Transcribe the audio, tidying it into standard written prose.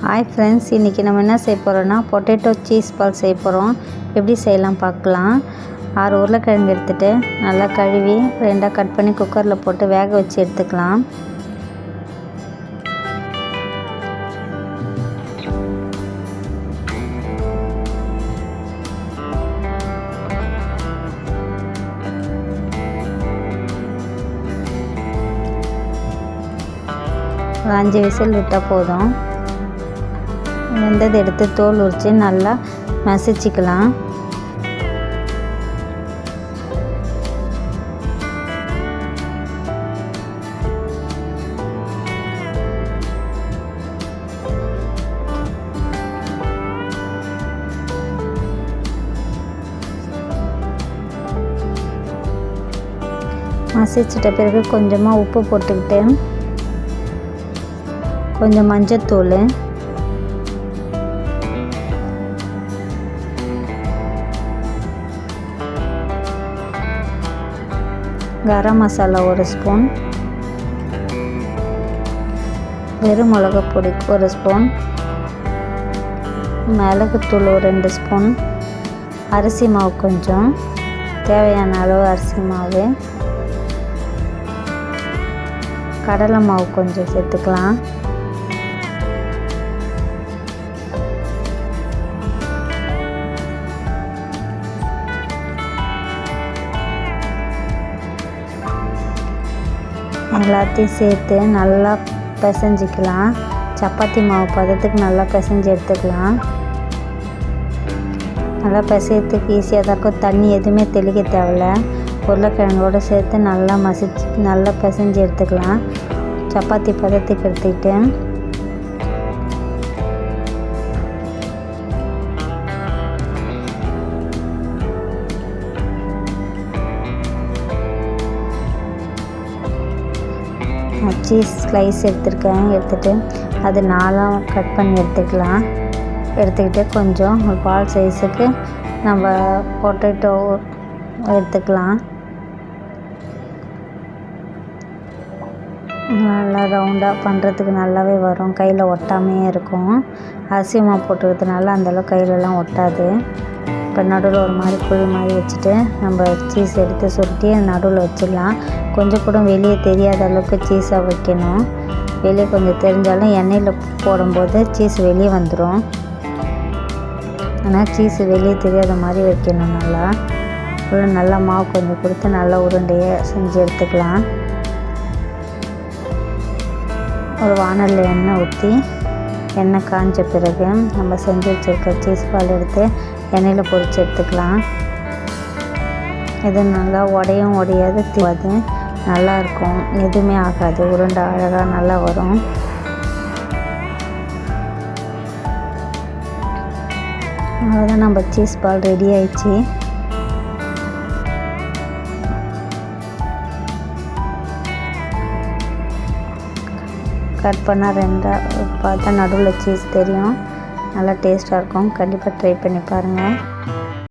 Hi friends, இன்றைக்கி நம்ம என்ன செய்ய போகிறோன்னா பொட்டேட்டோ சீஸ் பால் செய்ய போகிறோம். எப்படி செய்யலாம் பார்க்கலாம். 6 உருளைக்கிழங்கு எடுத்துகிட்டு நல்லா கழுவி 2ஆக கட் பண்ணி குக்கரில் போட்டு வேக வச்சு எடுத்துக்கலாம். ஒரு 5 விசில் விட்டால் போதும். வெந்ததை எடுத்து தோல் உரித்து நல்லா மசிச்சுக்கலாம். மசிச்சிட்ட பிறகு கொஞ்சமாக உப்பு போட்டுக்கிட்டு கொஞ்சம் மஞ்சத்தூள், கரம் மசாலா 1 ஸ்பூன், வெறும் மிளகாப்பொடி 1 ஸ்பூன், மிளகுத்தூள் 2 ஸ்பூன், அரிசி மாவு கொஞ்சம், தேவையான அளவு அரிசி மாவு, கடலை மாவு கொஞ்சம் சேர்த்துக்கலாம். எல்லாத்தையும் சேர்த்து நல்லா பிசைஞ்சிக்கலாம். சப்பாத்தி மாவு பதத்துக்கு நல்லா பிசைஞ்சு எடுத்துக்கலாம். நல்லா பிசையத்துக்கு ஈஸியாக தான் இருக்கும். தண்ணி எதுவுமே தெளிக்க தேவையில்ல. உருளைக்கிழங்கோடு சேர்த்து நல்லா மசிச்சு நல்லா பிசைஞ்சு எடுத்துக்கலாம். சப்பாத்தி பதத்துக்கு எடுத்துக்கிட்டு சீஸ் ஸ்லைஸ் எடுத்துகிட்டு அது 4ஆக கட் பண்ணி எடுத்துக்கிட்டு கொஞ்சம் ஒரு பால் சைஸுக்கு நம்ம பொட்டேட்டோ எடுத்துக்கலாம். நல்லா ரவுண்டாக பண்ணுறதுக்கு நல்லாவே வரும். கையில் ஒட்டாமையே இருக்கும். அரிசி மாவு போட்டுக்கிறதுனால அந்தளவுக்கு கையிலலாம் ஒட்டாது. இப்போ நடுவில் ஒரு மாதிரி குழி மாதிரி வச்சுட்டு நம்ம சீஸ் எடுத்து சுருட்டி நடுவில் வச்சிடலாம். கொஞ்சம் கூட வெளியே தெரியாத அளவுக்கு சீஸாக வைக்கணும். வெளியே கொஞ்சம் தெரிஞ்சாலும் எண்ணெயில் போடும்போது சீஸ் வெளியே வந்துடும். ஆனால் சீஸ் வெளியே தெரியாத மாதிரி வைக்கணும். நல்லா மாவு கொஞ்சம் கொடுத்து நல்லா உருண்டையை செஞ்சு எடுத்துக்கலாம். ஒரு வானலில் எண்ணெய் ஊற்றி எண்ணெய் காய்ஞ்ச பிறகு நம்ம செஞ்சு வச்சுருக்க சீஸ் பால் எடுத்து எண்ணெயில் பொரித்து எடுத்துக்கலாம். இது நல்லா உடையாது, தீவாது, நல்லாயிருக்கும். எதுவுமே ஆகாது. உருண்டை அழகாக நல்லா வரும். அவ்வளோதான், நம்ம சீஸ் பால் ரெடி ஆயிடுச்சு. கட் பண்ணால் 2ஆக பார்த்தா நடுவில் சீஸ் தெரியும். நல்லா டேஸ்ட்டாக இருக்கும். கண்டிப்பாக ட்ரை பண்ணி பாருங்கள்.